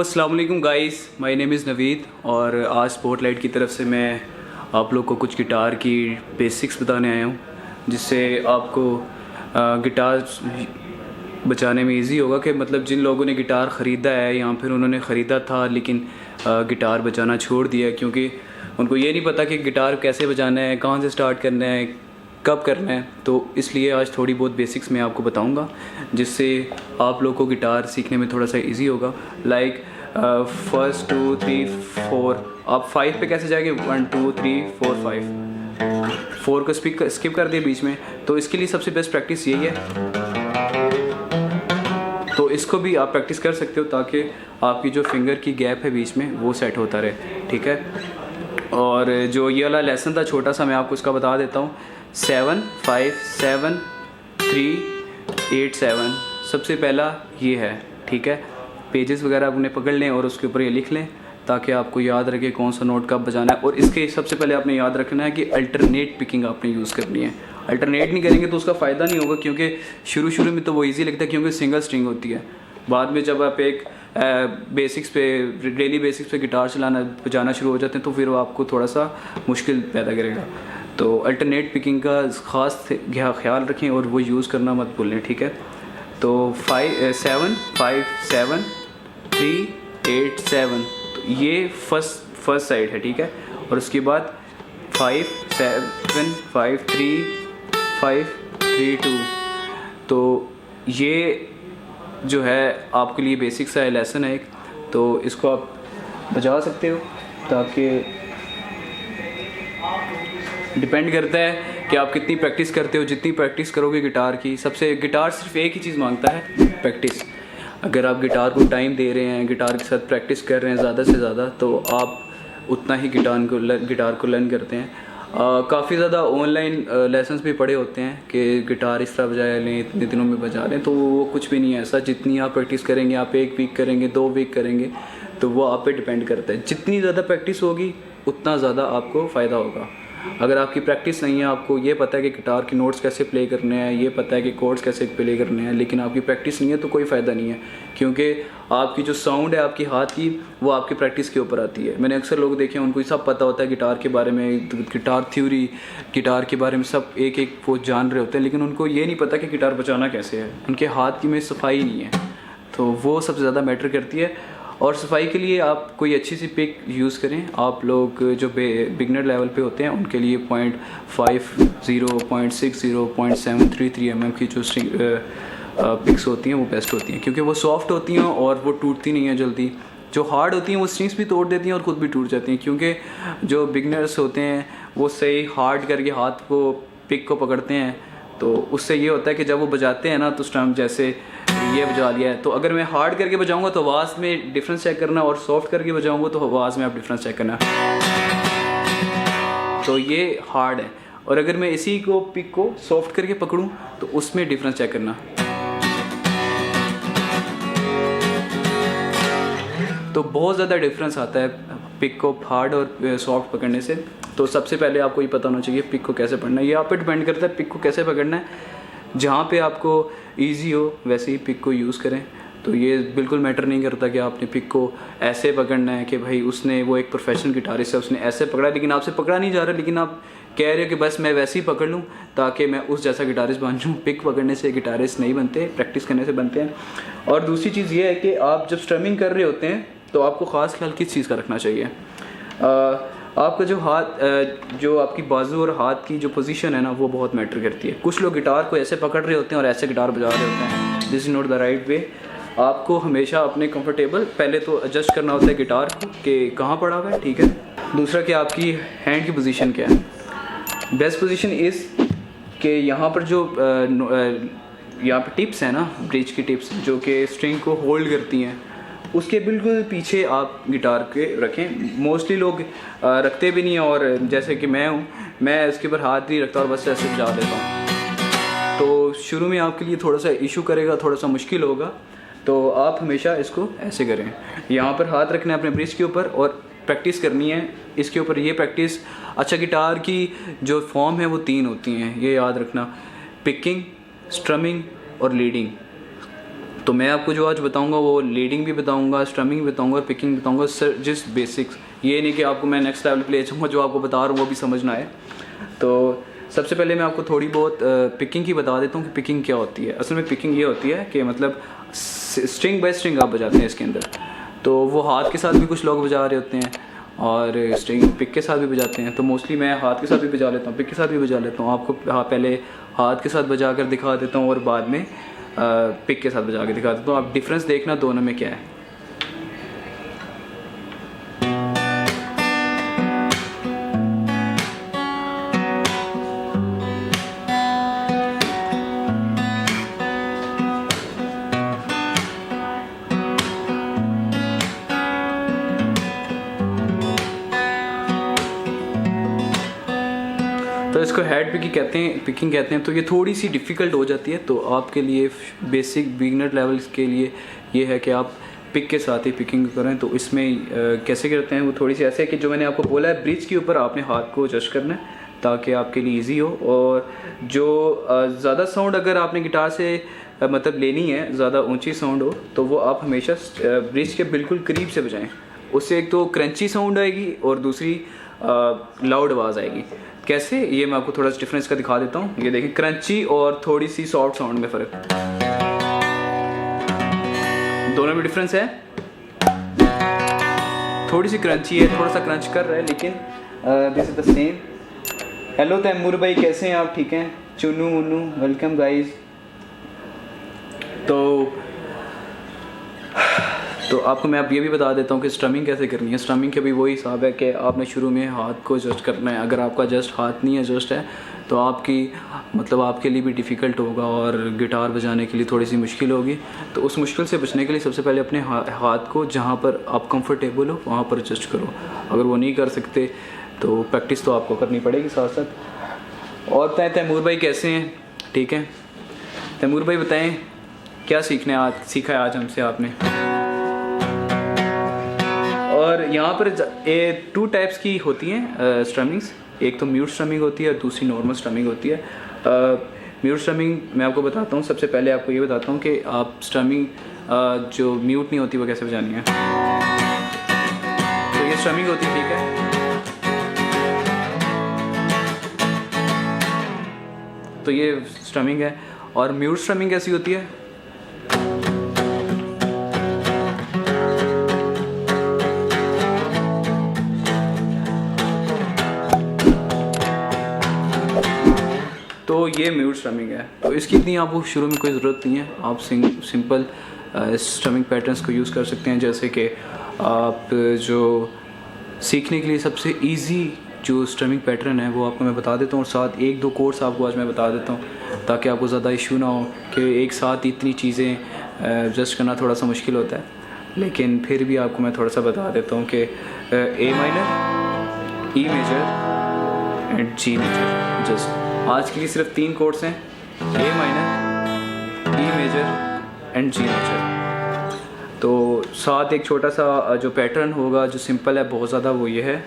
अस्सलाम वालेकुम guys, my name is Naveed और आज स्पॉटलाइट की तरफ से मैं आप लोग को कुछ गिटार की बेसिक्स बताने आया हूँ, जिससे आपको गिटार बजाने में इजी होगा। कि मतलब जिन लोगों ने गिटार ख़रीदा है या फिर उन्होंने ख़रीदा था लेकिन गिटार बजाना छोड़ दिया है क्योंकि उनको ये नहीं पता कि गिटार कैसे बजाना है, कहाँ से स्टार्ट करना है, कब करना है, तो इसलिए आज थोड़ी बहुत बेसिक्स मैं आपको बताऊंगा जिससे आप लोग को गिटार सीखने में थोड़ा सा इजी होगा। लाइक 1 2 3 4, आप 5 पे कैसे जाएंगे, 1 2 3 4 5, 4 को स्किप कर दिए बीच में। तो इसके लिए सबसे बेस्ट प्रैक्टिस यही है, तो इसको भी आप प्रैक्टिस कर सकते हो ताकि आपकी जो फिंगर की गैप है बीच में वो सेट होता रहे, ठीक है। और जो ये वाला लेसन था छोटा सा, मैं आपको इसका बता देता हूँ। 7 5 7 3 8 7 सबसे पहला ये है, ठीक है। पेजेस वगैरह अपने पकड़ लें और उसके ऊपर ये लिख लें ताकि आपको याद रखे कौन सा नोट कब बजाना है। और इसके सबसे पहले आपने याद रखना है कि अल्टरनेट पिकिंग आपने यूज़ करनी है। अल्टरनेट नहीं करेंगे तो उसका फ़ायदा नहीं होगा, क्योंकि शुरू में तो वो ईजी लगता है क्योंकि सिंगल स्ट्रिंग होती है। बाद में जब आप एक बेसिक्स पे, डेली बेसिक्स पे गिटार चलाना बजाना शुरू हो जाते हैं तो फिर वो आपको थोड़ा सा मुश्किल पैदा करेगा। तो अल्टरनेट पिकिंग का ख़ास ख्याल रखें और वो यूज़ करना मत भूलें, ठीक है। तो 7 5 7 3 8 7, तो ये फर्स्ट साइड है, ठीक है। और उसके बाद 5 7 5 3 5 3 2, तो ये जो है आपके लिए बेसिक सा लेसन है एक, तो इसको आप बजा सकते हो। ताकि डिपेंड करता है कि आप कितनी प्रैक्टिस करते हो। जितनी प्रैक्टिस करोगे गिटार की, गिटार सिर्फ एक ही चीज़ मांगता है, प्रैक्टिस। अगर आप गिटार को टाइम दे रहे हैं, गिटार के साथ प्रैक्टिस कर रहे हैं ज़्यादा से ज़्यादा, तो आप उतना ही गिटार को लर्न करते हैं। काफ़ी ज़्यादा ऑनलाइन लेसन्स भी पढ़े होते हैं कि गिटार इस तरह बजाया लें, इतने दिनों में बजा लें, तो वो कुछ भी नहीं है ऐसा। जितनी आप प्रैक्टिस करेंगे, आप 1 वीक करेंगे, 2 वीक करेंगे, तो वो आप पे डिपेंड करता है। जितनी ज़्यादा प्रैक्टिस होगी उतना ज़्यादा आपको फ़ायदा होगा। अगर आपकी प्रैक्टिस नहीं है, आपको ये पता है कि गिटार के नोट्स कैसे प्ले करने हैं, ये पता है कि कोर्ड्स कैसे प्ले करने हैं, लेकिन आपकी प्रैक्टिस नहीं है तो कोई फ़ायदा नहीं है, क्योंकि आपकी जो साउंड है आपकी हाथ की, वो आपकी प्रैक्टिस के ऊपर आती है। मैंने अक्सर लोग देखे हैं, उनको सब पता होता है गिटार के बारे में, गिटार थ्योरी, गिटार के बारे में सब एक वो जान रहे होते हैं, लेकिन उनको ये नहीं पता कि गिटार बजाना कैसे है। उनके हाथ की में सफाई नहीं है, तो वो सबसे ज़्यादा मैटर करती है। और सफाई के लिए आप कोई अच्छी सी पिक यूज़ करें। आप लोग जो बिगनर लेवल पे होते हैं उनके लिए 0.50 0.60 0.733 mm की जो पिक्स होती हैं वो बेस्ट होती हैं, क्योंकि वो सॉफ्ट होती हैं और वो टूटती नहीं है जल्दी। जो हार्ड होती हैं वो स्ट्रिंग्स भी तोड़ देती हैं और ख़ुद भी टूट जाती हैं, क्योंकि जो बिगनर्स होते हैं वो सही हार्ड करके हाथ को पिक को पकड़ते हैं, तो उससे ये होता है कि जब वो बजाते हैं ना, तो उस टाइम जैसे ये बजा लिया है, तो अगर मैं हार्ड करके बजाऊंगा तो आवाज़ में डिफरेंस चेक करना, और सॉफ्ट करके बजाऊंगा तो आवाज़ में आप डिफरेंस चेक करना। तो ये हार्ड है, और अगर मैं इसी को पिक को सॉफ्ट करके पकड़ूं तो उसमें डिफरेंस चेक करना। तो बहुत ज़्यादा डिफरेंस आता है पिक को हार्ड और सॉफ्ट पकड़ने से। तो सबसे पहले आपको ये पता होना चाहिए पिक को कैसे पकड़ना है। ये आप पे डिपेंड करता है पिक को कैसे पकड़ना है। जहाँ पे आपको इजी हो वैसे ही पिक को यूज़ करें। तो ये बिल्कुल मैटर नहीं करता कि आपने पिक को ऐसे पकड़ना है कि भाई उसने, वो एक प्रोफेशनल गिटारिस्ट है, उसने ऐसे पकड़ा लेकिन आपसे पकड़ा नहीं जा रहा, लेकिन आप कह रहे हो कि बस मैं वैसे ही पकड़ लूँ ताकि मैं उस जैसा गिटारिस्ट बन जाऊँ। पिक पकड़ने से गिटारिस्ट नहीं बनते, प्रैक्टिस करने से बनते हैं। और दूसरी चीज़ ये है कि आप जब स्ट्रमिंग कर रहे होते हैं तो आपको ख़ास ख्याल किस चीज़ का रखना चाहिए। आपका जो हाथ, जो आपकी बाजू और हाथ की जो पोजीशन है ना, वो बहुत मैटर करती है। कुछ लोग गिटार को ऐसे पकड़ रहे होते हैं और ऐसे गिटार बजा रहे होते हैं, this is not the right way. आपको हमेशा अपने कंफर्टेबल पहले तो एडजस्ट करना होता है गिटार को कि कहाँ पड़ा हुआ है, ठीक है। दूसरा कि आपकी हैंड की पोजीशन क्या है। बेस्ट पोजीशन इज़ कि यहाँ पर जो यहाँ पर टिप्स है ना, ब्रिज की टिप्स जो कि स्ट्रिंग को होल्ड करती हैं, उसके बिल्कुल पीछे आप गिटार के रखें। मोस्टली लोग रखते भी नहीं हैं, और जैसे कि मैं हूँ, मैं इसके ऊपर हाथ नहीं रखता और बस ऐसे बजा देता हूँ। तो शुरू में आपके लिए थोड़ा सा इशू करेगा, थोड़ा सा मुश्किल होगा, तो आप हमेशा इसको ऐसे करें। यहाँ पर हाथ रखना है अपने ब्रिज के ऊपर और प्रैक्टिस करनी है इसके ऊपर। ये प्रैक्टिस, अच्छा गिटार की जो फॉर्म है वो 3 होती हैं, ये याद रखना, पिकिंग, स्ट्रमिंग और लीडिंग। तो मैं आपको जो आज बताऊंगा वो लीडिंग भी बताऊंगा, स्ट्रमिंग भी बताऊंगा और पिकिंग बताऊंगा, सर जिस बेसिक्स। ये नहीं कि आपको मैं नेक्स्ट लेवल पे ले जाऊँगा, जो आपको बता रहा हूँ वो भी समझना है। तो सबसे पहले मैं आपको थोड़ी बहुत पिकिंग की बता देता हूँ कि पिकिंग क्या होती है। असल में पिकिंग ये होती है कि मतलब स्ट्रिंग बाय स्ट्रिंग आप बजाते हैं इसके अंदर। तो वो हाथ के साथ भी कुछ लोग बजा रहे होते हैं और स्ट्रिंग पिक के साथ भी बजाते हैं। तो मोस्टली मैं हाथ के साथ भी बजा लेता हूँ, पिक के साथ भी बजा लेता हूँ। आपको पहले हाथ के साथ बजा कर दिखा देता हूँ और बाद में पिक के साथ बजा के दिखा देता हूँ। आप डिफरेंस देखना दोनों में क्या है। तो इसको हेड पिकिंग कहते हैं। तो ये थोड़ी सी डिफ़िकल्ट हो जाती है। तो आपके लिए बेसिक बिगिनर लेवल्स के लिए ये है कि आप पिक के साथ ही पिकिंग करें। तो इसमें कैसे करते हैं वो थोड़ी सी ऐसे है कि जो मैंने आपको बोला है, ब्रिज के ऊपर आपने हाथ को एडजस्ट करना है ताकि आपके लिए ईजी हो। और जो ज़्यादा साउंड अगर आपने गिटार से मतलब लेनी है, ज़्यादा ऊंची साउंड हो, तो वो आप हमेशा ब्रिज के बिल्कुल करीब से बजाएं। उससे एक तो क्रंची साउंड आएगी और दूसरी लाउड आवाज़ आएगी। कैसे, ये मैं आपको थोड़ा सा डिफरेंस का दिखा देता हूँ। ये देखिए, क्रंची और थोड़ी सी सॉफ्ट साउंड में फ़र्क, दोनों में डिफरेंस है। थोड़ी सी क्रंची है, थोड़ा सा क्रंच कर रहा है, लेकिन this is the same. Hello Taimur भाई, कैसे हैं आप? ठीक हैं? चुनू मुन्नू, वेलकम गाइस। तो आपको मैं अब ये भी बता देता हूँ कि स्ट्रमिंग कैसे करनी है। स्ट्रमिंग के भी वही हिसाब है कि आपने शुरू में हाथ को एडजस्ट करना है। अगर आपका जस्ट हाथ नहीं एडजस्ट है तो आपके लिए भी डिफ़िकल्ट होगा और गिटार बजाने के लिए थोड़ी सी मुश्किल होगी। तो उस मुश्किल से बचने के लिए सबसे पहले अपने हाथ को जहाँ पर आप कंफर्टेबल हो वहाँ पर एडजस्ट करो। अगर वो नहीं कर सकते तो प्रैक्टिस तो आपको करनी पड़ेगी साथ साथ। और बताएं तैमूर भाई कैसे हैं? ठीक है तैमूर भाई, बताएं क्या सीखा है आज हमसे आपने। और यहाँ पर 2 टाइप्स की होती हैं स्ट्रमिंग्स। एक तो म्यूट स्ट्रमिंग होती है और दूसरी नॉर्मल स्ट्रमिंग होती है। म्यूट स्ट्रमिंग मैं आपको बताता हूँ। सबसे पहले आपको ये बताता हूँ कि आप स्ट्रमिंग जो म्यूट नहीं होती वो कैसे बजानी है। तो ये स्ट्रमिंग होती है, ठीक है। तो ये स्ट्रमिंग है। और म्यूट स्ट्रमिंग कैसी होती है? तो ये म्यूट स्ट्रमिंग है। तो इसकी इतनी आपको शुरू में कोई ज़रूरत नहीं है। आप सिंपल स्ट्रमिंग पैटर्न्स को यूज़ कर सकते हैं। जैसे कि आप जो सीखने के लिए सबसे इजी जो स्ट्रमिंग पैटर्न है वो आपको मैं बता देता हूँ, और साथ 1-2 कोर्स आपको आज मैं बता देता हूँ ताकि आपको ज़्यादा इशू ना हो कि एक साथ इतनी चीज़ें एडजस्ट करना थोड़ा सा मुश्किल होता है। लेकिन फिर भी आपको मैं थोड़ा सा बता देता हूँ कि A minor, E major and G major. Just आज के लिए सिर्फ 3 कोर्स हैं, A minor, E major and G major. तो साथ एक छोटा सा जो पैटर्न होगा जो सिंपल है बहुत ज़्यादा, वो ये है।